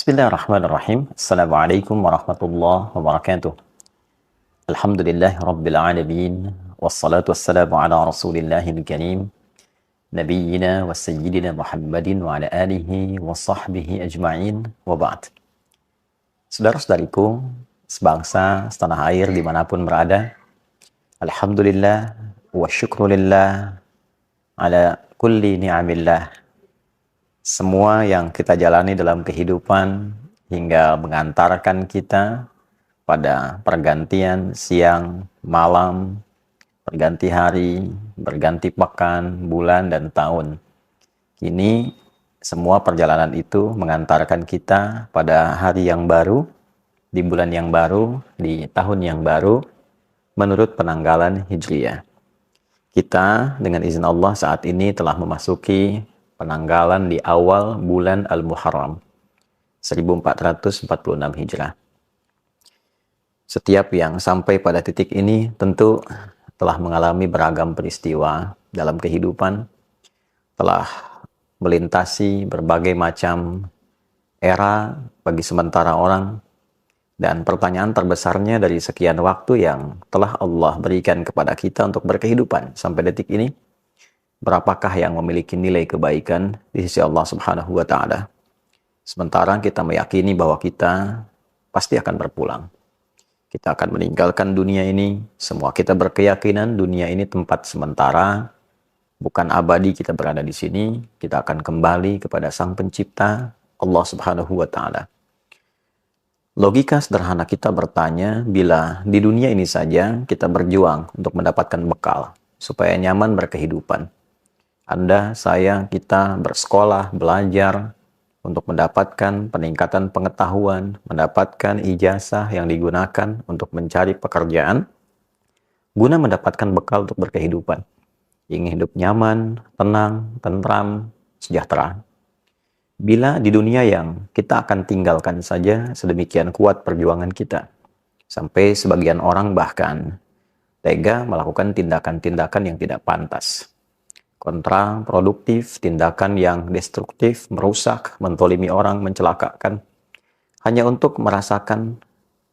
Bismillahirrahmanirrahim. Assalamualaikum warahmatullahi wabarakatuh. Alhamdulillah Rabbil Alamin. Wassalatu wassalamu ala Rasulillahil Karim. Nabiyyina wa sayyidina Muhammadin wa ala alihi wa sahbihi ajma'in wa ba'd. Saudara-saudariku, sebangsa, setanah air dimanapun berada, Alhamdulillah wa syukrulillah ala kulli ni'amillah. Semua yang kita jalani dalam kehidupan hingga mengantarkan kita pada pergantian siang, malam, berganti hari, berganti pekan, bulan, dan tahun. Kini semua perjalanan itu mengantarkan kita pada hari yang baru, di bulan yang baru, di tahun yang baru, menurut penanggalan Hijriyah. Kita dengan izin Allah saat ini telah memasuki penanggalan di awal bulan Al-Muharram 1446 Hijrah. Setiap yang sampai pada titik ini tentu telah mengalami beragam peristiwa dalam kehidupan, telah melintasi berbagai macam era bagi sementara orang, dan pertanyaan terbesarnya dari sekian waktu yang telah Allah berikan kepada kita untuk berkehidupan sampai detik ini, berapakah yang memiliki nilai kebaikan di sisi Allah Subhanahu wa Ta'ala? Sementara kita meyakini bahwa kita pasti akan berpulang. Kita akan meninggalkan dunia ini. Semua kita berkeyakinan dunia ini tempat sementara, bukan abadi kita berada di sini. Kita akan kembali kepada Sang Pencipta, Allah Subhanahu wa Ta'ala. Logika sederhana kita bertanya, bila di dunia ini saja kita berjuang untuk mendapatkan bekal supaya nyaman berkehidupan, Anda, saya, kita bersekolah, belajar untuk mendapatkan peningkatan pengetahuan, mendapatkan ijazah yang digunakan untuk mencari pekerjaan, guna mendapatkan bekal untuk berkehidupan. Ingin hidup nyaman, tenang, tentram, sejahtera. Bila di dunia yang kita akan tinggalkan saja sedemikian kuat perjuangan kita, sampai sebagian orang bahkan tega melakukan tindakan-tindakan yang tidak pantas, kontraproduktif, tindakan yang destruktif, merusak, mentolimi orang, mencelakakan, hanya untuk merasakan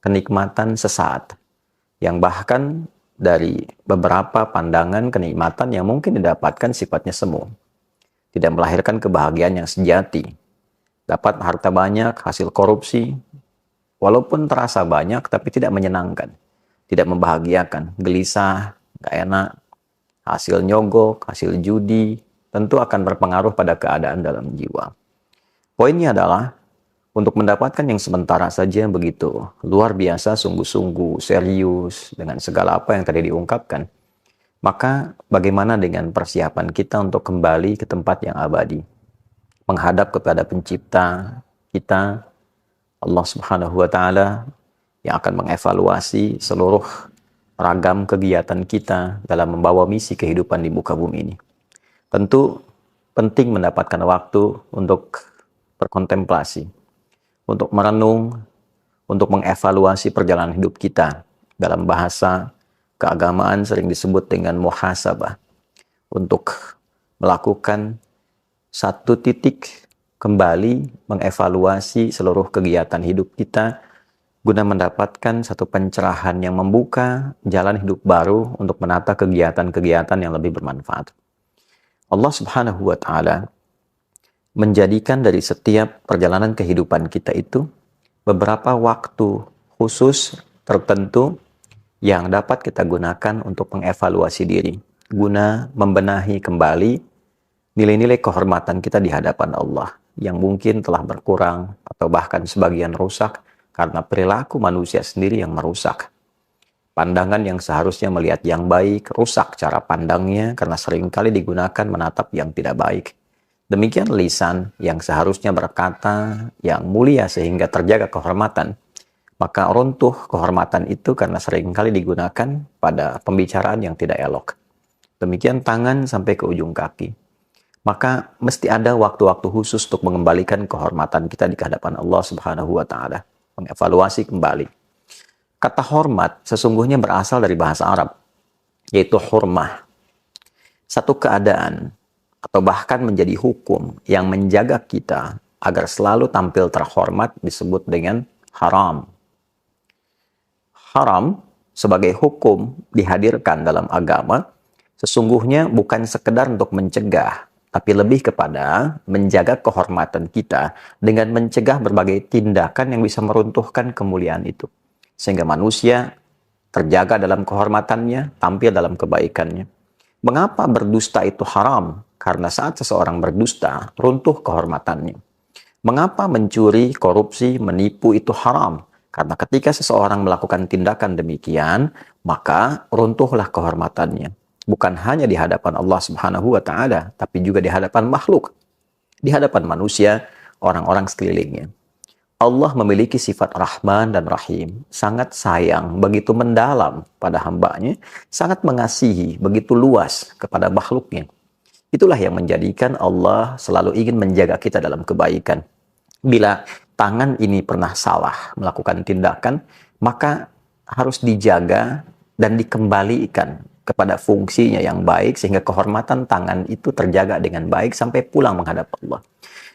kenikmatan sesaat, yang bahkan dari beberapa pandangan kenikmatan yang mungkin didapatkan sifatnya semu, tidak melahirkan kebahagiaan yang sejati. Dapat harta banyak, hasil korupsi, walaupun terasa banyak, tapi tidak menyenangkan, tidak membahagiakan, gelisah, gak enak, hasil nyogok, hasil judi, tentu akan berpengaruh pada keadaan dalam jiwa. Poinnya adalah, untuk mendapatkan yang sementara saja begitu luar biasa, sungguh-sungguh, serius, dengan segala apa yang tadi diungkapkan, maka bagaimana dengan persiapan kita untuk kembali ke tempat yang abadi, menghadap kepada Pencipta kita, Allah Subhanahu wa Ta'ala, yang akan mengevaluasi seluruh ragam kegiatan kita dalam membawa misi kehidupan di muka bumi ini. Tentu penting mendapatkan waktu untuk berkontemplasi, untuk merenung, untuk mengevaluasi perjalanan hidup kita. Dalam bahasa keagamaan sering disebut dengan muhasabah, untuk melakukan satu titik kembali mengevaluasi seluruh kegiatan hidup kita, guna mendapatkan satu pencerahan yang membuka jalan hidup baru untuk menata kegiatan-kegiatan yang lebih bermanfaat. Allah Subhanahu wa Ta'ala menjadikan dari setiap perjalanan kehidupan kita itu beberapa waktu khusus tertentu yang dapat kita gunakan untuk mengevaluasi diri, guna membenahi kembali nilai-nilai kehormatan kita di hadapan Allah yang mungkin telah berkurang atau bahkan sebagian rusak karena perilaku manusia sendiri yang merusak. Pandangan yang seharusnya melihat yang baik, rusak cara pandangnya karena seringkali digunakan menatap yang tidak baik. Demikian lisan yang seharusnya berkata yang mulia sehingga terjaga kehormatan, maka runtuh kehormatan itu karena seringkali digunakan pada pembicaraan yang tidak elok. Demikian tangan sampai ke ujung kaki. Maka mesti ada waktu-waktu khusus untuk mengembalikan kehormatan kita di hadapan Allah Subhanahu wa Ta'ala. Mengevaluasi kembali. Kata hormat sesungguhnya berasal dari bahasa Arab, yaitu hurmah. Satu keadaan atau bahkan menjadi hukum yang menjaga kita agar selalu tampil terhormat disebut dengan haram. Haram sebagai hukum dihadirkan dalam agama sesungguhnya bukan sekedar untuk mencegah, tapi lebih kepada menjaga kehormatan kita dengan mencegah berbagai tindakan yang bisa meruntuhkan kemuliaan itu. Sehingga manusia terjaga dalam kehormatannya, tampil dalam kebaikannya. Mengapa berdusta itu haram? Karena saat seseorang berdusta, runtuh kehormatannya. Mengapa mencuri, korupsi, menipu itu haram? Karena ketika seseorang melakukan tindakan demikian, maka runtuhlah kehormatannya. Bukan hanya di hadapan Allah Subhanahu wa Ta'ala, tapi juga di hadapan makhluk, di hadapan manusia, orang-orang sekelilingnya. Allah memiliki sifat Rahman dan Rahim, sangat sayang, begitu mendalam pada hambanya, sangat mengasihi, begitu luas kepada makhluknya. Itulah yang menjadikan Allah selalu ingin menjaga kita dalam kebaikan. Bila tangan ini pernah salah melakukan tindakan, maka harus dijaga dan dikembalikan kepada fungsinya yang baik, sehingga kehormatan tangan itu terjaga dengan baik sampai pulang menghadap Allah.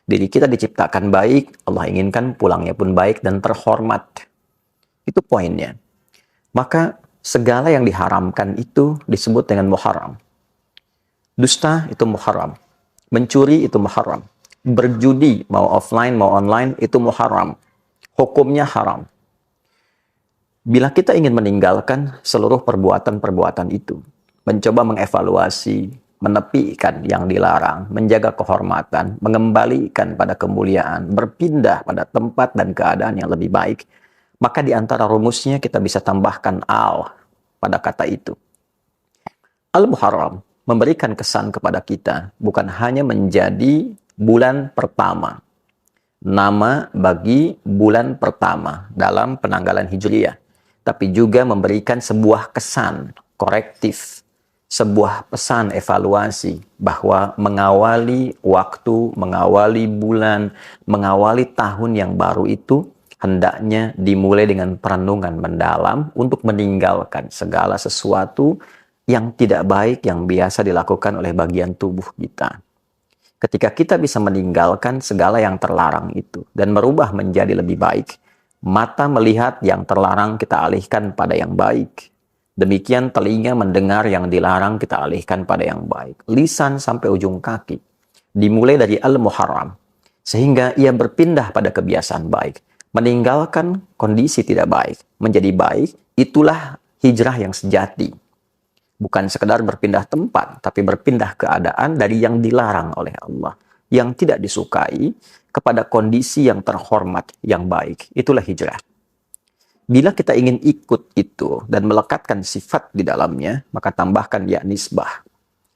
Diri kita diciptakan baik, Allah inginkan pulangnya pun baik dan terhormat. Itu poinnya. Maka segala yang diharamkan itu disebut dengan muharram. Dusta itu muharram. Mencuri itu muharram. Berjudi, mau offline, mau online, itu muharram. Hukumnya haram. Bila kita ingin meninggalkan seluruh perbuatan-perbuatan itu, mencoba mengevaluasi, menepikan yang dilarang, menjaga kehormatan, mengembalikan pada kemuliaan, berpindah pada tempat dan keadaan yang lebih baik, maka di antara rumusnya kita bisa tambahkan al pada kata itu. Al-Muharram memberikan kesan kepada kita bukan hanya menjadi bulan pertama, nama bagi bulan pertama dalam penanggalan Hijriyah, tapi juga memberikan sebuah kesan korektif, sebuah pesan evaluasi bahwa mengawali waktu, mengawali bulan, mengawali tahun yang baru itu hendaknya dimulai dengan perenungan mendalam untuk meninggalkan segala sesuatu yang tidak baik yang biasa dilakukan oleh bagian tubuh kita. Ketika kita bisa meninggalkan segala yang terlarang itu dan merubah menjadi lebih baik, mata melihat yang terlarang kita alihkan pada yang baik. Demikian telinga mendengar yang dilarang kita alihkan pada yang baik. Lisan sampai ujung kaki. Dimulai dari Al-Muharram. Sehingga ia berpindah pada kebiasaan baik. Meninggalkan kondisi tidak baik. Menjadi baik, itulah hijrah yang sejati. Bukan sekedar berpindah tempat, tapi berpindah keadaan dari yang dilarang oleh Allah, yang tidak disukai, kepada kondisi yang terhormat, yang baik. Itulah hijrah. Bila kita ingin ikut itu dan melekatkan sifat di dalamnya, maka tambahkan ya nisbah.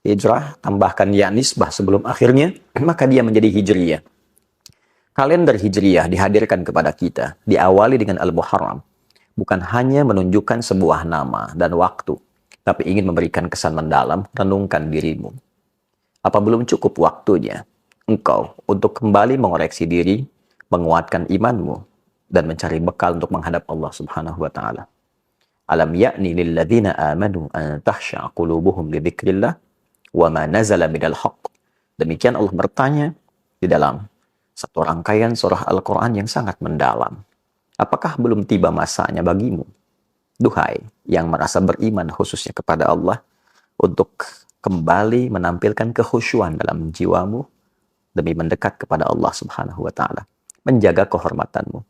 Hijrah, tambahkan ya nisbah sebelum akhirnya, maka dia menjadi hijriyah. Kalender hijriyah dihadirkan kepada kita, diawali dengan Al-Muharram. Bukan hanya menunjukkan sebuah nama dan waktu, tapi ingin memberikan kesan mendalam, renungkan dirimu. Apa belum cukup waktunya engkau untuk kembali mengoreksi diri, menguatkan imanmu, dan mencari bekal untuk menghadap Allah Subhanahu wa Ta'ala? Alam ya'ni lilladzina amanu an tahsha'a qulubuhum li dzikrillah wa ma nazala minal haqq. Demikian Allah bertanya di dalam satu rangkaian surah Al-Quran yang sangat mendalam. Apakah belum tiba masanya bagimu, duhai yang merasa beriman khususnya kepada Allah, untuk kembali menampilkan kekhusyuan dalam jiwamu demi mendekat kepada Allah Subhanahu wa Ta'ala, menjaga kehormatanmu.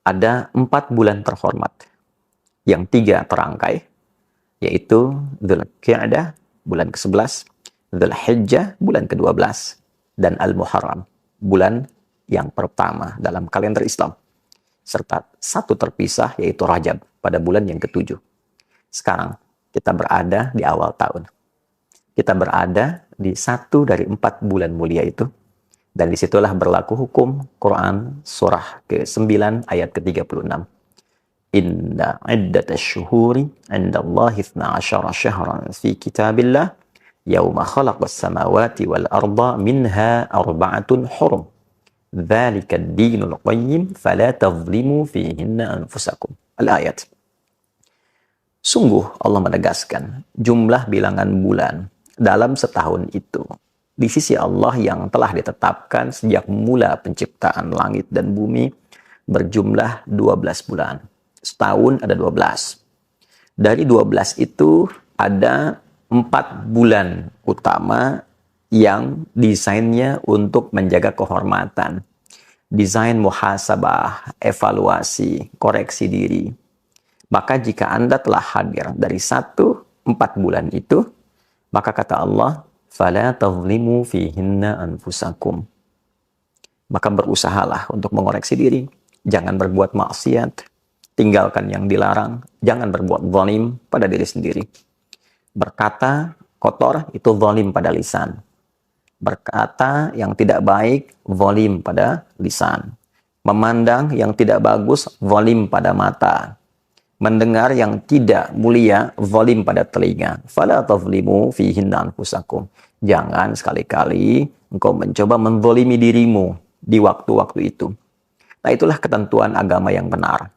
Ada 4 bulan terhormat, yang 3 terangkai, yaitu Dzulqa'dah bulan ke-11, Dzulhijjah bulan ke-12, dan Al-Muharram bulan yang pertama dalam kalender Islam, serta 1 terpisah yaitu Rajab pada bulan yang ke-7. Sekarang kita berada di awal tahun. Kita berada di 1 dari 4 bulan mulia itu. Dan disitulah berlaku hukum Quran surah ke-9 ayat ke-36. Inna iddatash syuhuri indallahi 12 syahran fi kitabillah yauma khalaqas samawati wal arda minha arba'atun hurum. Dzalika ad-dinul qayyim fala tadhlimu fihinna anfusakum. Al-ayat. Sungguh Allah menegaskan jumlah bilangan bulan dalam setahun itu di sisi Allah yang telah ditetapkan sejak mula penciptaan langit dan bumi berjumlah 12 bulan. Setahun ada 12. Dari 12 itu ada 4 bulan utama yang desainnya untuk menjaga kehormatan. Desain muhasabah, evaluasi, koreksi diri. Maka jika Anda telah hadir dari 4 bulan itu, maka kata Allah, فَلَا تَظْلِمُوا فِيهِنَّ أَنفُسَكُمْ. Maka berusahalah untuk mengoreksi diri. Jangan berbuat maksiat. Tinggalkan yang dilarang. Jangan berbuat zalim pada diri sendiri. Berkata kotor itu zalim pada lisan. Berkata yang tidak baik, zalim pada lisan. Memandang yang tidak bagus, zalim pada mata. Mendengar yang tidak mulia, zalim pada telinga. Fala tazlimu fihinna anfusakum. Jangan sekali-kali engkau mencoba menzalimi dirimu di waktu-waktu itu. Nah, itulah ketentuan agama yang benar.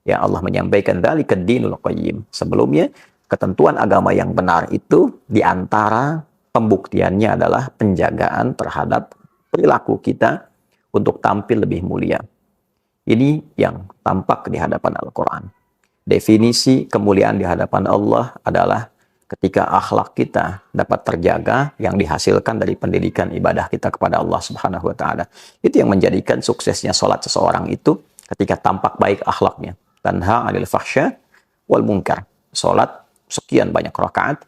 Ya, Allah menyampaikan dzalika dinul qayyim. Sebelumnya, ketentuan agama yang benar itu di antara pembuktiannya adalah penjagaan terhadap perilaku kita untuk tampil lebih mulia. Ini yang tampak di hadapan Al-Quran. Definisi kemuliaan di hadapan Allah adalah ketika akhlak kita dapat terjaga yang dihasilkan dari pendidikan ibadah kita kepada Allah Subhanahu wa taala. Itu yang menjadikan suksesnya salat seseorang itu ketika tampak baik akhlaknya. Tanha 'anil fahsya wal munkar. Salat sekian banyak rakaat,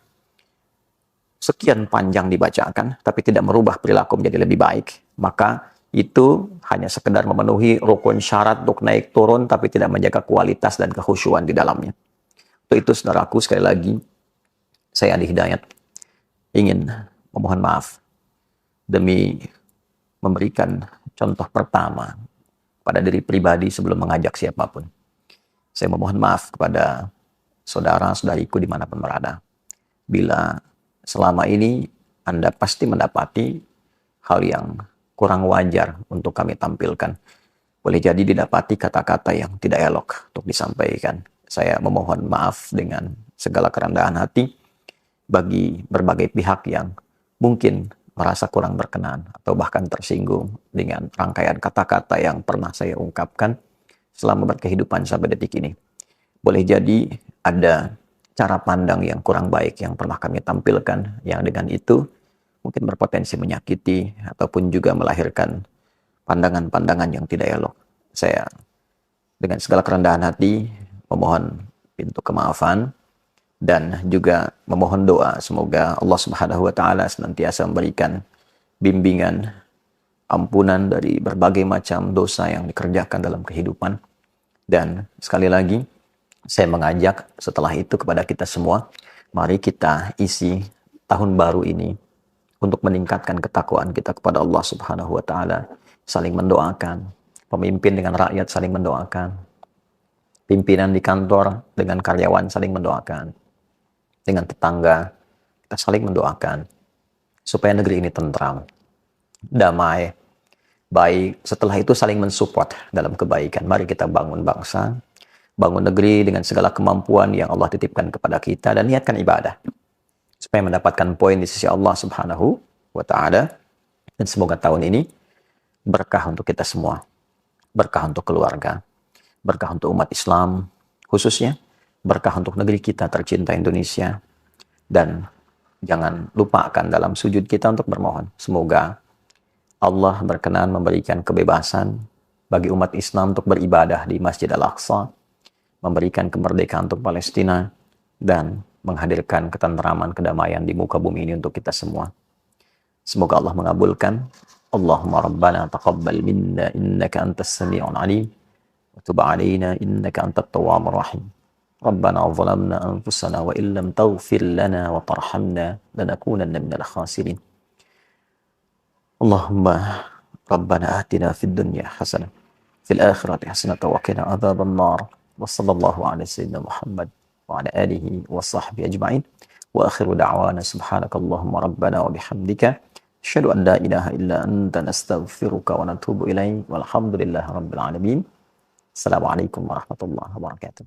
sekian panjang dibacakan, tapi tidak merubah perilaku menjadi lebih baik, maka itu hanya sekedar memenuhi rukun syarat untuk naik turun, tapi tidak menjaga kualitas dan kekhusyuan di dalamnya. Untuk itu, saudaraku, sekali lagi, saya Andi Hidayat ingin memohon maaf demi memberikan contoh pertama pada diri pribadi sebelum mengajak siapapun. Saya memohon maaf kepada saudara-saudariku dimanapun berada. Bila selama ini Anda pasti mendapati hal yang kurang wajar untuk kami tampilkan. Boleh jadi didapati kata-kata yang tidak elok untuk disampaikan. Saya memohon maaf dengan segala kerendahan hati bagi berbagai pihak yang mungkin merasa kurang berkenan atau bahkan tersinggung dengan rangkaian kata-kata yang pernah saya ungkapkan selama berkehidupan sampai detik ini. Boleh jadi ada cara pandang yang kurang baik yang pernah kami tampilkan, yang dengan itu mungkin berpotensi menyakiti ataupun juga melahirkan pandangan-pandangan yang tidak elok. Saya dengan segala kerendahan hati memohon pintu kemaafan dan juga memohon doa semoga Allah Subhanahu wa taala senantiasa memberikan bimbingan, ampunan dari berbagai macam dosa yang dikerjakan dalam kehidupan. Dan sekali lagi, saya mengajak setelah itu kepada kita semua, mari kita isi tahun baru ini untuk meningkatkan ketakwaan kita kepada Allah Subhanahu wa taala, saling mendoakan, pemimpin dengan rakyat saling mendoakan, pimpinan di kantor dengan karyawan saling mendoakan, dengan tetangga kita saling mendoakan supaya negeri ini tentram, damai, baik. Setelah itu saling mensupport dalam kebaikan. Mari kita bangun bangsa, bangun negeri dengan segala kemampuan yang Allah titipkan kepada kita dan niatkan ibadah supaya mendapatkan poin di sisi Allah Subhanahu wa taala. Dan semoga tahun ini berkah untuk kita semua, berkah untuk keluarga, berkah untuk umat Islam khususnya, berkah untuk negeri kita tercinta Indonesia. Dan jangan lupakan dalam sujud kita untuk bermohon semoga Allah berkenan memberikan kebebasan bagi umat Islam untuk beribadah di Masjid Al-Aqsa, memberikan kemerdekaan untuk Palestina, dan menghadirkan ketentraman, kedamaian di muka bumi ini untuk kita semua. Semoga Allah mengabulkan. Allahumma rabbana taqabbal minna innaka antas sami'un alim wa tub 'alaina innaka antat tawwabur rahim. Rabbana zalamna anfusana wa illam taghfir lana wa tarhamna lanakunanna minal khasirin. Allahumma rabbana atina fid dunya hasanah fil akhirati hasanah wa qina adzaban nar. Wa sallallahu ala sayyidina Muhammad wa ala alihi wa sahbihi ajma'in. Wa akhiru da'wana subhanakallahumma rabbana wa bihamdika asyhadu an la ilaha illa anta nastaghfiruka wa natubu ilaik. Walhamdulillahi rabbil alamin. Assalamualaikum warahmatullahi wabarakatuh.